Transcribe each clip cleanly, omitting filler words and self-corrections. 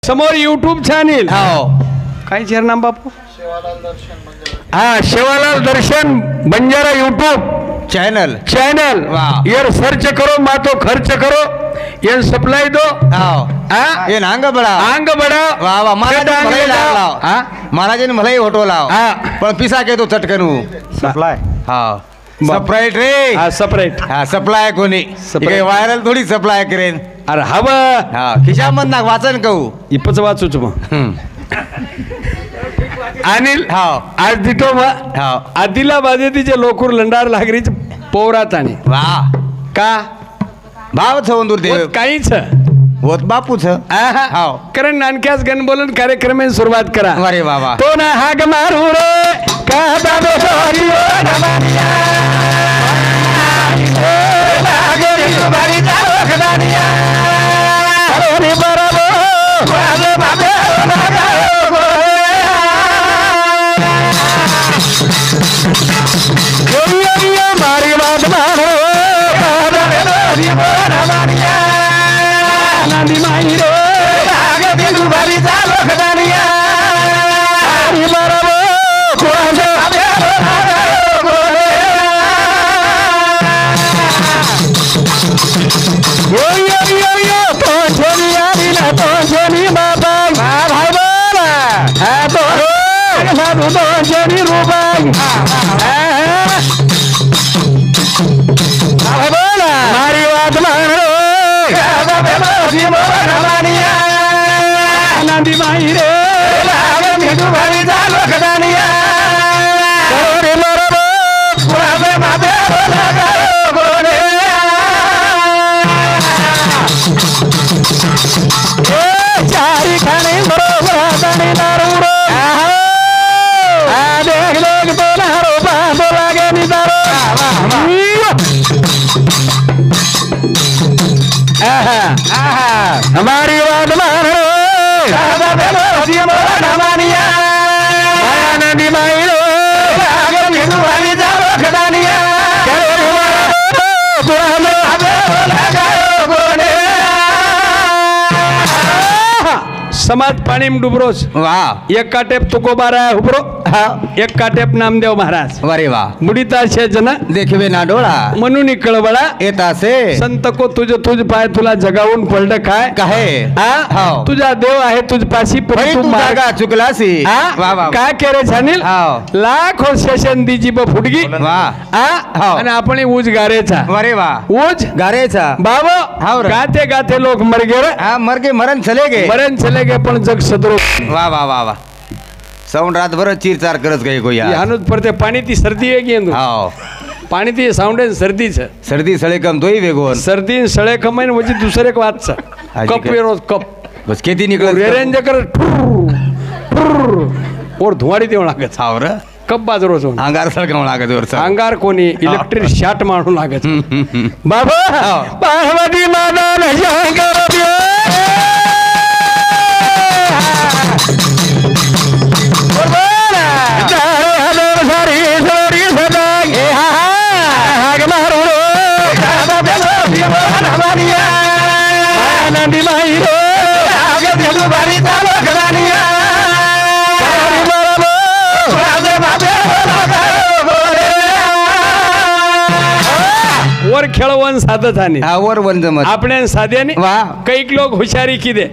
समोर YouTube channel हो काय चेर नाम बापू हाँ शिवालाल दर्शन बंजारा यूट्यूब चैनल वाह यार सर्च करो मातो खर्च करो ये सप्लाई दो हाँ ये आंग बड़ा वाह वाह महाराज भले फोटो लाव पण पिसा के तो चटकन सप्लाय हाँ सप्राइट रे हाँ सपरेट हाँ सप्लाय कोणी वायरल थोडी सप्लाय करेन अरे हवा हाँ खिशा मत नाक वाचन कहू इपच वाचूच मग अनिल हाँ आज दितो हाँ आदिलाबादे तिचे लोकूर लंडार लागरीच पोरात आणि वाह का भाव छवंदूर देव काहीच होत बापूच हाव कारण नानक्यास गणबोलन कार्यक्रम सुरुवात करा अरे बाबा तो ना हाग मारू रे का दादो सोनियो नमानिया ए लागरी सुबारी जाओ खदानिया अरे बराबो बाबे बाबे लगाओ गोरिया मारी बात मारो दादो नमानिया नंदी माई रे लागरी सुबारी जाओ खदानिया अरे बराबो मारी बात मारो नंदी माई रे भारी झालो खदानिया चारी खाने बरोबर दारू देख देख तो नारो बांधो लागे निदारो हमारी बात मानो नदी माई खदानिया समाज पाणी डुबरोज वाह एक काटेप तुकोबारा हुबरो एक काटेप नामदेव महाराज अरे वाह मुडीता शे जन देखवे ना डोळा म्हणून कळवळा येता से संत को तुझ पाय तुला जगावून पलट काय कहे तुझा देव आहे तुझ पाशी तू मार्गा चुकलासी वाह वाह काय केरे छानील लाख हो सेशन दीजी ब फुटगी वाह आणि आपण ऊज गारेचा अरे वाह ऊज गारेचा बाबा गाते गाते लोक मर गे मर के मरण चले गए पण जग सदरो वाह वाह वाह वाह साउंड रात भर चीर चार करत गई कोई यानुज परते पाणी ती सर्दी आहे गेंदू पाणी ती साऊंड आहे सर्दीच सर्दी सळे कम तोही वेगोन सर्दी सळे कमाईन म्हणजे दुसरे एक वाचचा कप रोज कप बस किती निकल रेंज कर और धुवाडी देऊ लागत हावर कप बाजरो अंगार सळकाव लागत वर अंगार कोणी इलेक्ट्रिक शॉट मारू लागत बाबा पार्वती माता नजंगर नंदी माई भारी झालो खदानिया वर खेळवण साधत आणि वर वन जमत आपण साध्याने वाह कैक लोक हुशारी की दे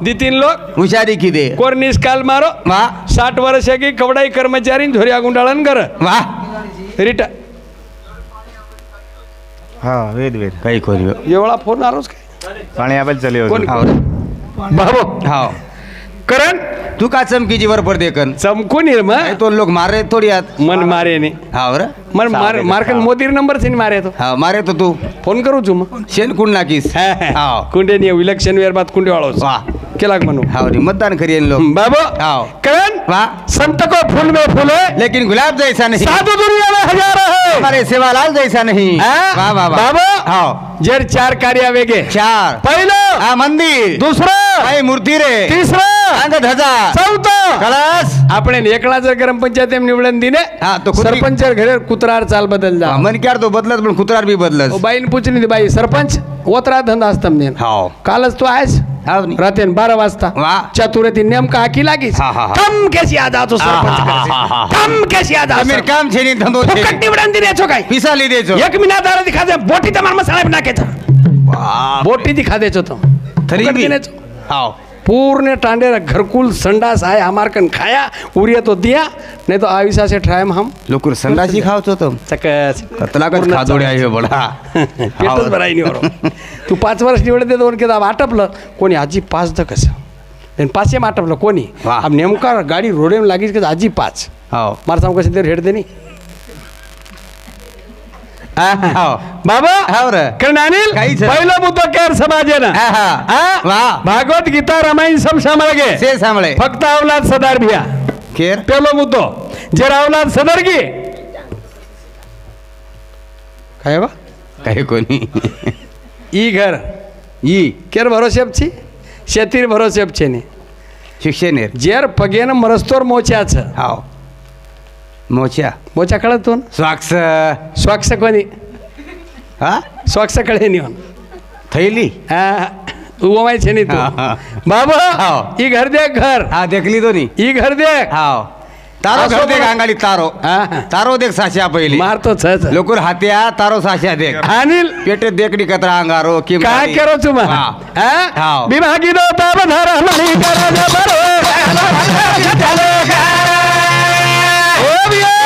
दितीन लोक हुशारी की दे कोर निष्काल मारो वाह 60 वर्ष की कवडाई कर्मचारी झोरिया गुंडाळन कर वाह रिटा हाँ वेद वेद काही खोल एवढा फोन आलोच काय पाणी आबल चले बाबो हाव करण तू का चमकी जीवर पर देखन चमकून ये मग तो लोग मारे थोड़ी आत मन मारे ने हावर मन मारकन मोदीर नंबर से मारे तो हाँ मारे तो तू फोन करू तू मग शेन कुंड नाकीस हाव कुंडे नहीं इलेक्शन वेर बात कुंडे वालों वाह केला म्हणू हाव रे मतदान करिए लोग बाबो हाव करण वाह संत को फूल में फूल है लेकिन गुलाब जैसा नहीं साधु दुनिया में हजारों है हमारे सेवालाल जैसा नहीं वाह वाह बाबो हाव जर 4 कार्य वेगे 4 पहिलं मंदिर दुसरं आई मूर्ती रे तिसरं अंग ध्वजा चौथं कलश आपण एकला जर ग्रामपंचायत निवडून दिने तो सरपंच घरे कुत्रार चाल बदल जा मन क्यार तो बदलत पण कुत्रार भी बदलत बाईन पूछनी बाई सरपंच ओतरा धंदा असतम ने हाव कालच तो आहेस हाव नी. रात्री 12 वाजता वा. चतुर्थी नेमका आखी लागीस हा, हा, हा. कम केसी याद आतो सरपंच करसे. कम केसी याद आतो अमीर काम छे ની ધંધો છે ફોકટ નિવડાન દી રેછો કાઈ પીસા લઈ દેજો 1 મહિના દાડા દિખા દે બોટી તમાર મસાલા નાખે છે વાહ बोटी दिखा दे तो थरी फुकट भी देने छो। हां पूर्ण टांडेरा घरकुल संडास आए हमार कन खाया उरिया तो दिया नहीं तो आविसा से ट्रायम हम लोकुर संडासी खाओ છો તો चकस कतला का खादोडे आहे बडा पेटच भराई नाही बरो तू 5 वर्ष निवडे दे दोन केदा आटपलं कोणी आजी 5 द कसं आणि 5 एम आटपलं कोणी वाह. अब नेमका गाडी रोडे में लागीस के आजी 5 हां मार सांग कसे हेड देनी हां बाबा हाव रे कर्णानिल काही छे? पहिलो मुद्दो केर समाजे ना हा हा वाह भागवत गीता रामायण सब सामळे से સાંભળે फक्त अवलाद सदार भिया केर पेलो मुद्दो जर अवलाद सदरगी काय बा काही कोणी ई घर ई केर भरोसेप छी शेतीर भरोसेप छे ने शिक्षणेर जेर पगेन मरस्तोर मोच्याच हाव मोच्या मोच्या कळतो ना स्वाक्स स्वाक्ष कोणी हा स्वाक्ष कळे निवन थैली हा उमाय छे नी तू हा, हा. बाबा हाव. ई घर देख घर हा देखली तो नी ई घर देख हाव तारो असो घर देख बघा. अंगाली तारो हा, हा. तारो देख साश्या पहिली मारतो छच लोकुर हात्या तारो साश्या देख अनिल पेटे देखडी कतरा अंगारो किम काय करो तुम हाव. हाव. विभागी दो ताब धर मनी कर बरो ओ बिया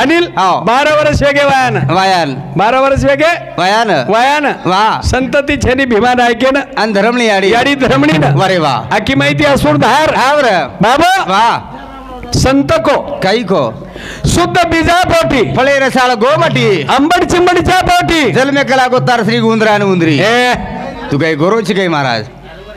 अनिल हाव. 12 वर्ष वेगे वयान वायान 12 वर्ष वेगे वायान वयान वा संतती छेनी भीमा नायके ना आणि धरमली याडी याडी धर्मणी ना वारे वा आखी माहिती असून धार हाव रे बाबा वा संत को काही को शुद्ध बीजा पोटी फळे रसाळ गोमटी अंबड चिंबडीच्या पोटी जलमे कला को तारसरी गुंद्रा आणि उंदरी ए तू काही गोरोची काही महाराज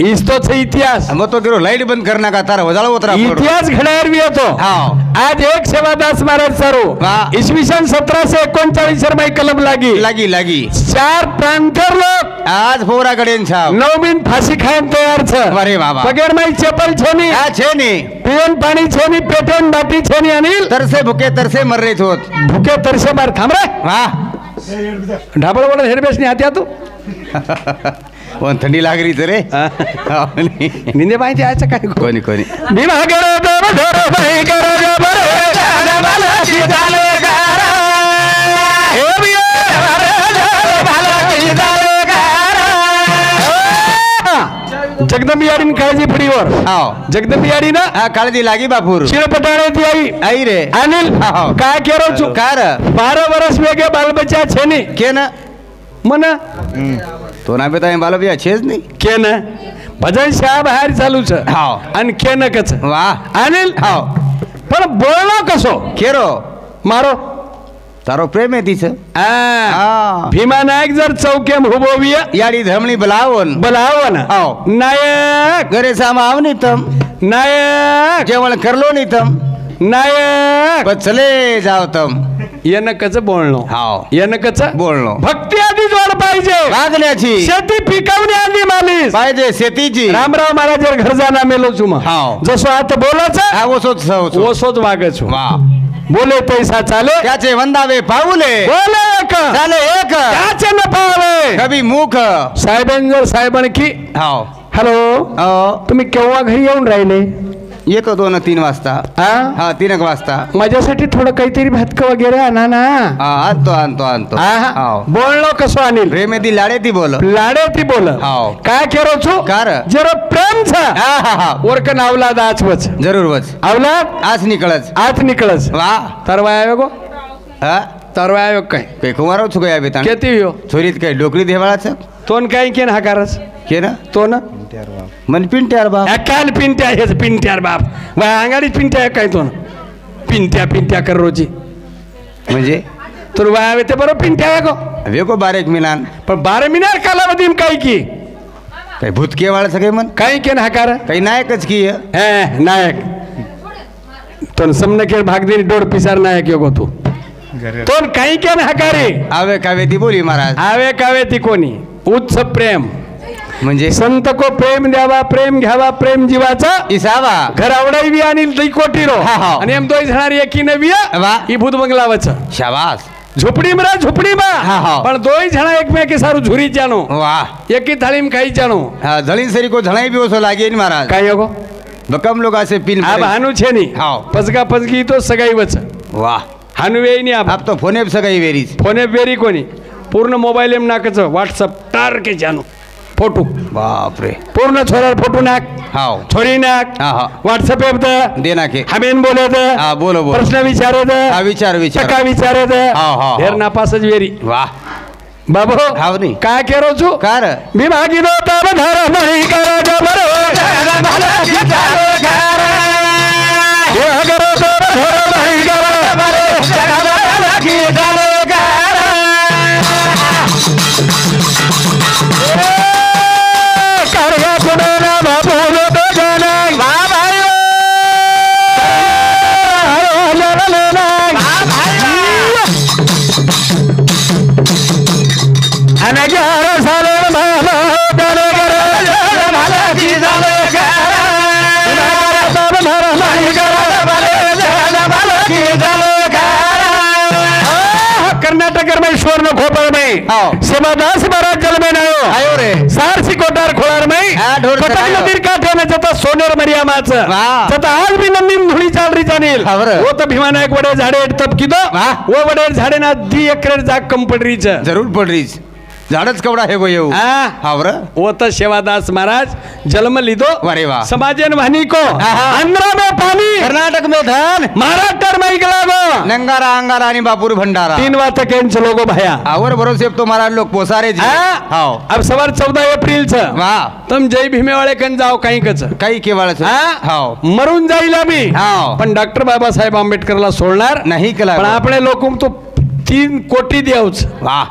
इस्तोच इतिहास मग तो गिरो लाईट बंद करना का तार वजाळ उतरा इतिहास घडायर भी येतो हाव आज एक सेवादास महाराज सरो वा. इसवी सन 1739 रमा कलम लागी लागी लागी 4 प्रांतर लोक आज पोराकडे छाव 9 मिन फांसी खायन तयार छ अरे बाबा पगेर माई चपल छेनी हा छे नी पियन पाणी छेनी पेटन बाटी छेनी अनिल तरसे भुके तरसे मर रे होत भुके तरसे मार थांब रे वा ढाबळ वडा हेरबेस नी हात्या तू पण थंडी लागली तर रे हाव नी. निंदे माहिती आयचं काय कोणी कोणी बिना गरे दर धर बाई कर बरे दादा की झाले गारा हे बिया भाला की झाले गारा जगदंबी याडीन काळजी पडीवर हाव जगदंबी याडी ना हा काळजी लागी बापूर शिळपटाण्याची आई आई रे अनिल हाव. काय केरो चु कार 12 वर्ष वेगे बालबच्चा छेनी के ना मन तो ना बेता बालो बिया छेच नाही केन भजन शाह बाहेर चालू छ हाव आणि केन कच वा अनिल हाव पण बोलणं कसो केरो मारो तारो प्रेम आहे तिचं आ, भीमा नायक जर चौकेम हुबोविया याडी धमणी बलावून बोलावन हाव. नायक घरे सामाव नीतम नायक जेवण करलो नीतम नायक पण चले जाव तम येनकच बोलणं हाव. येनकच बोलणं भक्ती आधी जोड पाहिजे वागण्याची शेती पिकवणे आधी मालीस पाहिजे शेतीची रामराव महाराज घर जाना मेलो चुम हाव. जसो आता बोलायचं हा ओसोच सवच ओसोच वागच वा बोले पैसा चाले त्याचे वंदावे पाऊले बोले एक झाले एक त्याचे न पावे कवी मुख साहेबांनी जर साहेबांनी की हाव हॅलो हो तुम्ही केव्हा घरी येऊन राहिले येतो 2-3 वाजता हा हा 3 वाजता माझ्यासाठी थोडं काहीतरी भातक वगैरे आणा ना हा आणतो आणतो आणतो आहा. हाव बोलणं कसं अनिल प्रेमेदी लाडे ती बोल लाडे ती बोल हाव. काय केरो छु कार? जरा प्रेम छ हा हा हा ओरकन अवलाद आजवच जरूर वच अवलाद आज निकळच आज निकळच वा तरवाय गो हा तरवाय काय काही कुमाराव छु काय बेता केती हो छोरीत काय डोकरी देवाळाचं तोन काय केन हाकारस के ना तो ना मन पिंट्यार बाप काल पिंट्या हेच पिंट्यार बाप वा अंगाडीच पिंट्या काय तो पिंट्या कर रोजी म्हणजे तुला वाया ते बरोबर पिंट्या आहे गो वेको बारेक मिलान पण 12 मिनिट कालावधी काय की काही भूतके वाळ सगळे मन काय केन हाकार काही नायकच की नायक तो समने के भाग दिन डोर पिसार नायक योगो तू तो काही केन हाकारे आवे कावे ती बोली महाराज आवे कावे ती कोणी उच्च प्रेम म्हणजे संत को प्रेम द्यावा प्रेम घ्यावा प्रेम जीवाचा इसावा घर आवडावी आणि लई कोटीरो आणि एम दोय झाणारी एकी नविया ही भूत बंगलावच शाबास झोपडी मरा झोपडी मा पण दोय झणा एकमेके सारू झुरी जानो वाह एकी थाळीम खाई जानो जळी सरी को झणाई भी ओसो लागे महाराज काय होगो बकम लोग असे पिन अब हानू छे नी पसगा पसगी तो सगाई वच वाह हानू वेई नी अब तो फोने सगाई वेरीज फोने वेरी कोणी पूर्ण मोबाईल एम नाकच व्हाट्सअप टार के जानो फोटो बाप रे पूर्ण छोरा फोटो नाक हाव छोरी नाक व्हाट्सअप एप दे नाके हमेन बोले बोलो बोलो प्रश्न विचारे विचार चका विचारे ढेर नापासच वेरी वाह बाबू हाव नी काय केरो छु कार मी मागिनो तब धर नाही करा जबरो ये करो तब धर नाही करा कुणाला बाबू तो जाना वा भाई आणि 11 साले मामा तने करे मला की झाले तब धर नाही करा मला की झाले कर्नाटक में ईश्वर न खोपर में सेवादास महाराज जल में नायो आयो रे सारसी कोटार खोलार में पटक नदीर काठे में जता सोनेर मरिया माच जता आज भी नंदी धुळी चाल री जानील वो तो भीमानायक वडे झाडे तब किदो वो वडे झाडे ना 2 एकर जाग कम पडरीच जरूर पडरीच झाडच कवडा हे गो येऊ हावर वो तो सेवादास महाराज जन्म लीधो अरे वाह समाजन वाणी को आंध्र में पानी कर्नाटक में धन महाराष्ट्र में गलागो नंगारा अंगारा आणि बापूर भंडारा 3 वाजता केंच लोगो भाया आवर भरोसे तो महाराज लोग पोसारे जी हाव अब सवार 14 एप्रिल छ वाह तुम जय भीमे वाले कन जाओ काही कच काही केवळ हाव मरून जाईल आम्ही हाव पण डॉक्टर बाबासाहेब आंबेडकरला सोडणार नाही केला पण आपले लोक तो 3 कोटी देवच वाह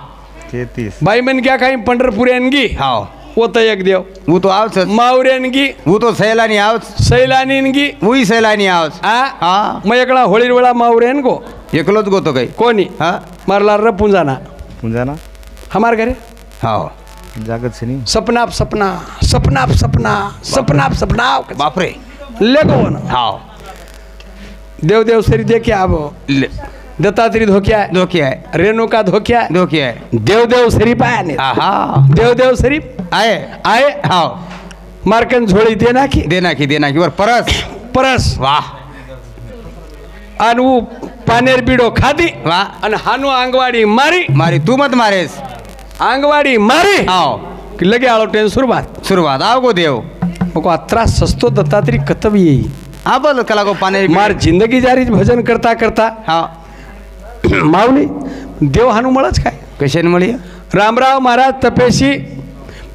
33 बाई मन क्या काही पंढरपुर आणगी हाव वो तो एक देव वो तो आवच मावरे आणगी वो तो सैलानी आवच सैलानी आणगी वही सैलानी आवच हा मग एकला होळीर वेळा मावरे आण गो एकलोच गोतो काही कोणी हा मारला र पुंजाना पुंजाना हमार घरे हाव जागत से नहीं सपना सपना सपना सपना सपना सपना बापरे लेगो हाव देव देव सरी देखे आबो दत्तात्री धोक्या आहे रेणुका धोक्या आहे देव देव सरी पायाने देव देव सरी आए हाव मार्कन झोळी देना की वर परस वाह आणि वो पानेर बिडो खादी वाह आणि हानो आंगवाडी मारी तू मत मारेस आंगवाडी मारी हाव लगे आलो टेन सुरुवात आओ गो देव मको अत्रा सस्तो दत्तात्री कतब येई बोल कला को पाने मार जिंदगी जारी भजन करता करता हा माऊली देव हानू मळच काय कशाने मळी रामराव महाराज तपेशी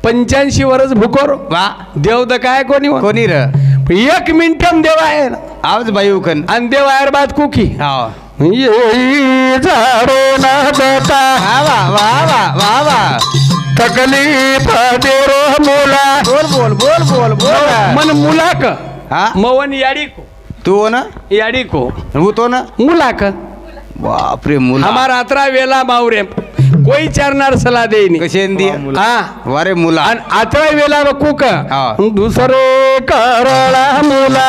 85 वर्ष भुकोर वा देव द काय कोणी र 1 मिनिटम देव आहे आवाज बाई उखन आणि देव आयर बाद कुकी हा ये झाडो ना देता वा तकलीफ देरो मुला बोल मन मुलाक हा मवन याडी को तू हो ना याडी को वो तो ना मुलाक बाप रे मुला हमारा अतरा वेला मावरे कोई चारणार सलाह देईनी कशे दिया हा वारे मुला आणि अतरा वेला कुक दुसरे करला मुला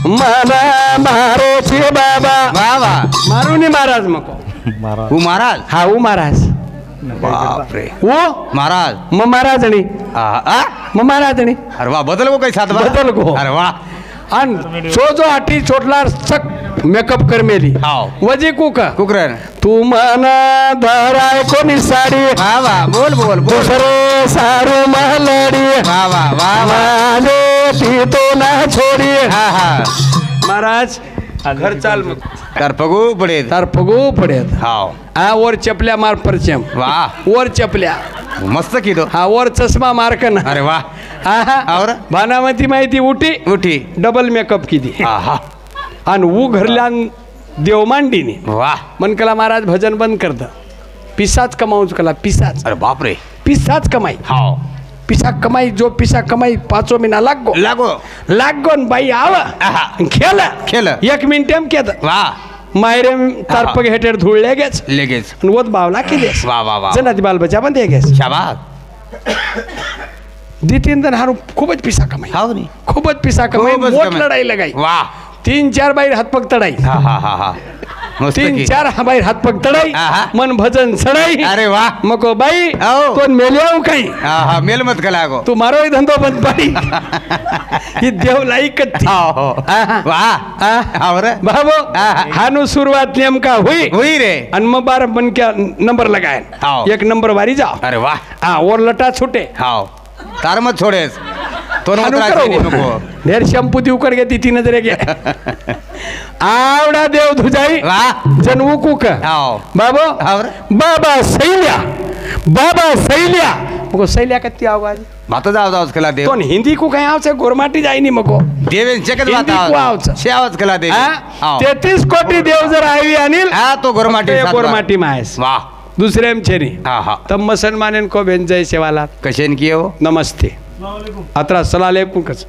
मला मारोचे बाबा वा मारुनी महाराज मको वो महाराज हा वो महाराज बाप रे वो महाराज मग महाराजणी मग महाराजणी अरे वा बदल गो काही साथ बदल गो अरे वा आणि जो आठी चोटला सक मेकअप कर मेली हाव वजी कुकरन तू मना धराय कोणी साडी वा बोल दुसरे सारू महलडी वा माझे ती तो ना छोडी हा महाराज घर चाल मग तार पगू पडे तार पगू पडेत हाव हा वर चपल्या मार परचम वाह वर चपल्या मस्त कीधो हा वर चष्मा मारकन अरे वाह हा और भानामती माहिती उठी उठी डबल मेकअप किती आहा आणि ऊ घरल्यान देव मांडीने वाह मन कला महाराज भजन बंद करत पिसाच कमाऊच कला पिसाच अरे बाप रे पिसाच कमाई हाव पिसा कमाई जो पिसा कमाई 5 महिना लागो लागो न बाई आव आहा. खेळ 1 मिनिट एम केद वाह मायरे तार पग हेटेर धूळ लेगेच लगेच आणि वत बावला किदेस वाह वाह वाह जनाती बाल बच्चा पण देगेस शाबास दी 3 जण हारू खूपच पिसा कमाई हाव नी खूपच पिसा कमाई खूपच मोठ कमाई. लढाई लगाई वाह 3-4 बाई हातपग तडाई हा हा हा हा मस्त की 3-4 बाई हातपग तडाई आहा. मन भजन सडाई अरे वाह मको बाई हो. कोण मेल्याव काही हा हा मेल मत कला गो तू मारो धंदो बंद पाडी ही देव लाईक हाव हो वाह और बाबो आहा. हानु सुरुवात नेमका हुई हुई रे आणि मग 12 बन क्या नंबर लगाए हाव. 1 नंबर वारी जाओ अरे वाह हा और लटा छुटे हाव तार मत छोडेस तो हानु नंतर करो. नको ढेर शॅम्पू ती उकड घेती 3 नजरे घे आवडा देव धुजाई वाह जनवू कुक हाव बाबो और बाबा सैल्या मको सैल्या कत्ती आवाज भात जाव जावच कला देव तो हिंदी को काय आवছে गोरमाटी जाईनी मको देवेन चकत हिंदी को आवच. शेवाच कला देव हा 33 कोटी देव जर आवी अनिल हा तो गोरमाटी ते गोरमाटी मायस वाह दुसरेम छेनी हा हा तब मुसलमानन को बेन जय सेवाला कशेन कियो नमस्ते अत्रा सलालेकुम कच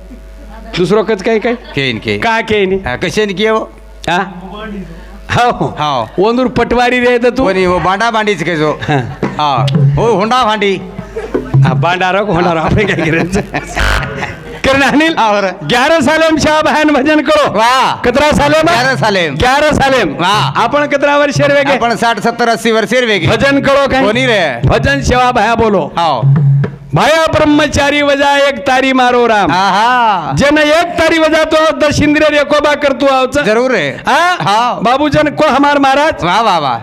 दुसरो कच काय काय केन के का केनी कशेन कियो हा हो हाव ओंदूर पटवारी रे तर तू कोणी वो बांडा बांडीच के जो हा हा हो होंडा भांडी बांडारो होणार आपण काय करायचं करण अनिल और 11 सालेम शाह बहन भजन करो वाह कतरा सालेम 11 सालेम 11 सालेम वाह. आपण कतरा वर्ष वेगे आपण 60 70 80 वर्षेर वेगे भजन करो काय कोणी रे भजन सेवा भया बोलो हाव भया ब्रह्मचारी वजा 1 तारी मारो राम आहा जन 1 तारी वजा तो दशिंद्र रेकोबा करतो आवच जरूर रे हा बाबूजन को हमार महाराज वाह वाह वाह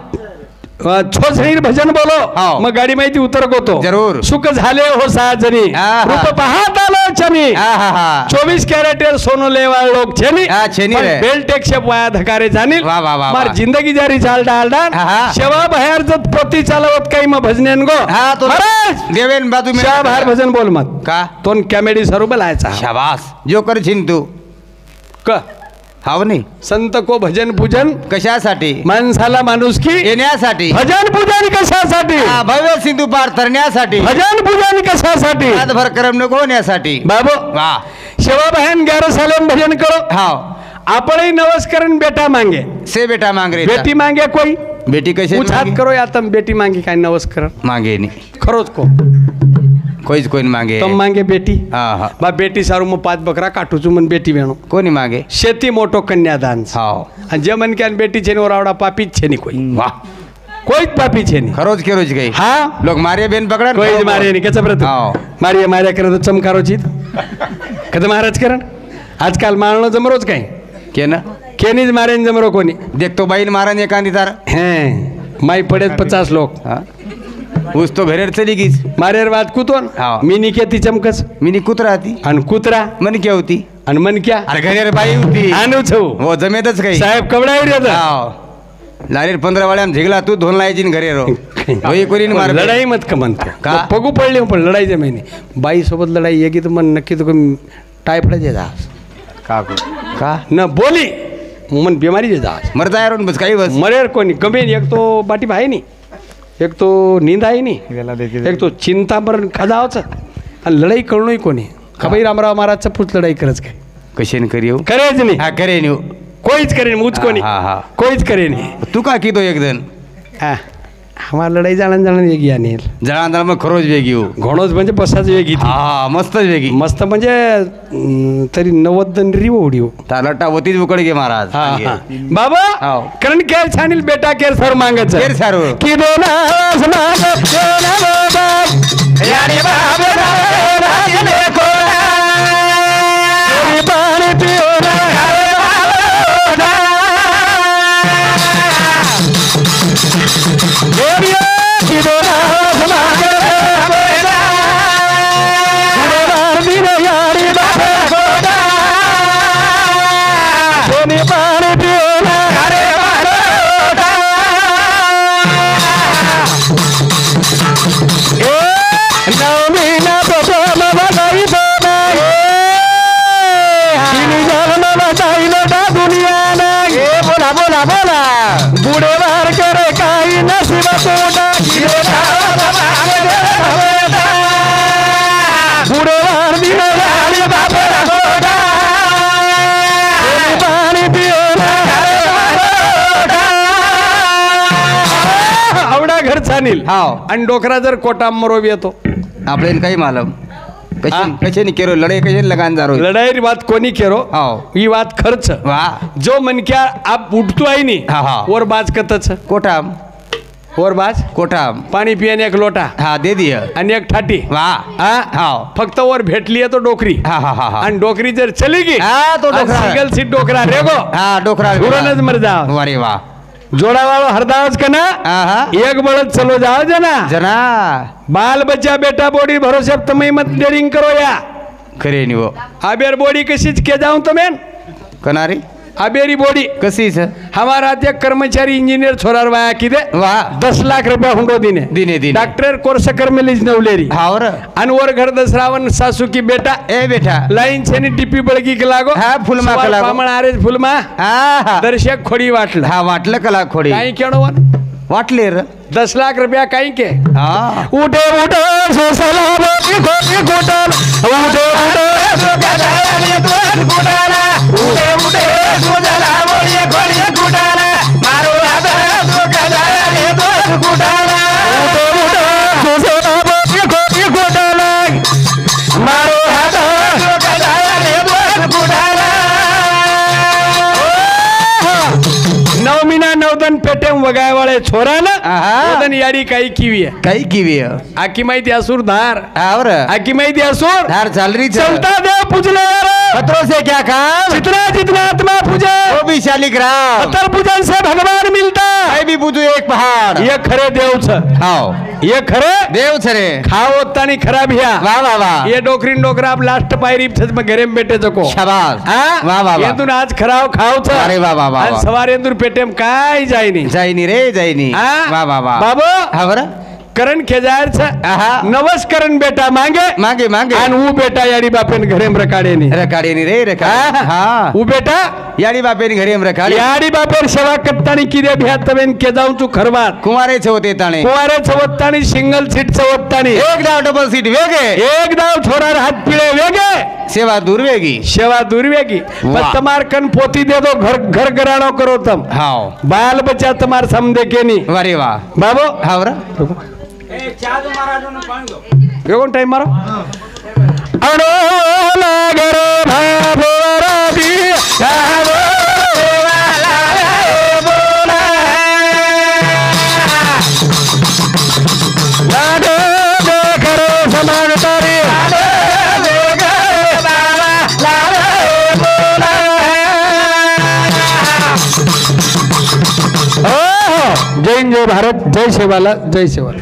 छोसणीर भजन बोलो हाव. मग गाडी माहिती उतर गोतो जरूर. सुख झाले हो सहाजनी आहा. रूप पाहत आलो छनी आहा 24 कॅरेटेर सोनो लेवा लोक छनी हा, छेनी रे. बेल्ट एक्सेप वाया धकारे जाणील वाह, वाह, वाह, मार वाह. जिंदगी जारी चालडा आलडा आहा. शेवा बाहेर जत पोती चालवत काही मग भजनेन गो हा तो महाराज देवेन बाजू में शेवा बाहेर भजन बोल मत का तोन कॅमेडी सरू बोलायचा शाबास जो कर तू क हाव नाही संत को भजन पूजन कशासाठी माणसाला माणुसकी येण्यासाठी भजन पूजन कशासाठी हा, भव्य सिंधू पार तरण्यासाठी भजन पूजन कशासाठी रातभर करमणूक होण्यासाठी बाबू वाह शेवा बहन 11 सालेम भजन करो हाव आपणही नवस्करण बेटा मांगे से बेटा मांग रे बेटी मांगे कोई बेटी कसे पूछ हात करो या तम बेटी मांगी काय नवस्करण मांगे नहीं खरोच को कोई मांगे तम मांगे बेटी हा हा बा बेटी सारू मग 5 बकरा काटूचू मन बेटी वेणो कोणी मागे शेती मोटो कन्यादान हाव आणि जे मन क्या बेटी छे और आवडा पापीच छे नहीं कोई वाह कोईच पापी छे नहीं खरोज के रोज गई हाँ लोग मारे बेन पकड़ा कोई मारे नहीं कचा प्रत हाव. मारिया मारिया करे तो चमकारो चीत कद महाराज करण आजकाल मारणं जमरोच काय के ना केनीज मारेन जमरो कोणी देख तो बाईन मारन एकांदी तार हैं माई पडेत 50 लोक हा ऊस तो घरेर चली गीच मारेर वाद कुतोन हाव. मिनी केती चमकस मिनी कुत्रा ती आणि कुत्रा मन क्या होती आणि मन क्या अरे घरेर बाई होती आणू छौ वो जमेतच काही साहेब कवडाई रे हाव लारीर 15 वाड्याम झिगला तू धोन लायची घरे रो होई कोणी मार लढाई मत का म्हणते का? पगू पडले पण लढाई जमे नाही बाई सोबत लढाई ये की तर मन नक्की तो टायफॉइड जे जा काकू का न बोली मन बीमारी जे जा मर जाय रोन बस काही बस मरेर कोणी कमी एक तो बाटी भाई नाही एक तो नींद आहे नाही गेला देखील एक तो चिंता पर खजावच आणि लढाई कळणोय कोणी खबाई रामराव महाराजचं पुढच लढाई करच काय कशेन करियो करायच नाही हा करे न्यू कोईच करे नाही मुझ कोणी हा, हा. कोईच करे नाही तू का की तो एक जण हा हमार लढाई जाणं जाणं वेगळी आणि जळांदा मग खरोज वेगी हो घोणोच म्हणजे बसाच वेगळी ती. हा मस्तच वेगी मस्त म्हणजे तरी 90 दन री ओढी हो तालटा होतीच उकड गे महाराज हा, हा. बाबा हाव. कारण केर छानील बेटा केर सर मागच केर सारू. की देना मागत देना बाबा याने बाबा राजने कोणा तेरी पाणी पिओ ना देविया की देना मागत देना दिने यारी बाबा कोणी पाणी पिओ ना नेल हाव. आणि डोकरा जर कोटा मरोब येतो आपल्याला काही मालूम हा? कशाने केलो लढाई कशाने लगान जारो लढाई बात कोणी केरो हाव. ही बात खर्च वाह जो मन क्या आप उठतो आहे नी हा, हा. और बाज कतच कोठाम और बाज कोठाम पाणी पियाने एक लोटा हा दे दिया आणि एक ठाटी वाह हा हाव. फक्त वर भेटली आहे तो डोकरी हा हा हा हा आणि डोकरी जर चली गी हा, तो डोकरा. सिंगल सीट डोकरा रेगो हा डोकरा धुरणच मर जाओ अरे वाह जोड़ा वालो हरदावज कना हा हा एक बड़त चलो जाओ जना जना बाल बच्चा बेटा बॉडी भरोसे अब तुम्हें मत डेरिंग करो या खरे नि वो अबेर बॉडी कशीच के जाऊं तुम्हें कनारी अबेरी बॉडी कशी छ हमारा ते कर्मचारी इंजीनियर छोरार वाया किदे वाह 10 लाख रुपया हुंडो दिने दिने दिने डॉक्टर कोर्स कर में लीज नवलेरी हावर अनवर घर दसरावन सासू की बेटा ए बेटा लाईन छेनी टिपी बळगी के लागो हा, फुलमा के लागो. पामण आरे फुलमा हा हा दर्शक खोडी वाटलं हा वाटलं कला खोडी काही केणो वाटले र 10 लाख रुपया काही के हा उठे उठे सोसला बोली खोटी कोटल उठे उठे सोसला उठे उठे सोसला बोली खोटी कोटल मारो हात सोसला रे दोस कोटल उठे उठे सोसला बोली खोटी कोटल मारो हात सोसला रे दोस कोटल नवमीना नवदन पेटेम वगाय वाले छोरा ना आहा. नवदन यारी काही किवी आहे काही किवी आकी माहिती असुर धार हावर आकी माहिती असुर धार चालरी चलता देव पूजले खतरों से क्या काम जितना जितना आत्मा पूजे वो भी शालिक राम अतर पूजन से भगवान मिलता मैं भी बुझू एक पहाड़ ये खरे देव छ हाव ये खरे देव छरे खाओ तानी खराब ह्या वाह वाह वाह ये डोकरीन डोकरा आप लास्ट पायरी छत में घरे में बैठे जको शाबाश हाँ? वाह वाह वाह येंदून आज खराव खाओ छ अरे वाह, वाह, वाह, आणि वाह. सवार येंदूर पेटेम काय जायनी जाईनी रे जाईनी हाँ? वाह वाह वाह बाबू हावर करण खेजायर छ आहा. नवस करण बेटा मांगे मागे मागे आणि ऊ बेटा यारी बापेन घरे में रकाडेनी रकाडीनी रे रकाडी हा ऊ बेटा याडी बापेनी घरी एम रकाडी यारी बापेर सेवा करतानी किदे भ्या तवेन के जाऊन तू खरवात कुमारे होते ताणे कुवारे चवत्तानी सिंगल सीट चवत्तानी एक डाव डबल सीट वेगे एक दाव छोरार हात पिळे वेगे सेवा दुर्वेगी सेवा दुर्वेगी वाह. बस तमार कन पोती दे दो घर घर घराणो करो तम हाव बाल बच्चा तमार समझे के नी वारे वाह बाबो हावर कोण टाइम मारो अडो लागरे भाभोरादी भाभो देवाला बोला लाडो देखरे समान तारी लाडो देखरे बाबा लाडो बोला जय जय भारत जय सेवाला जय सेवा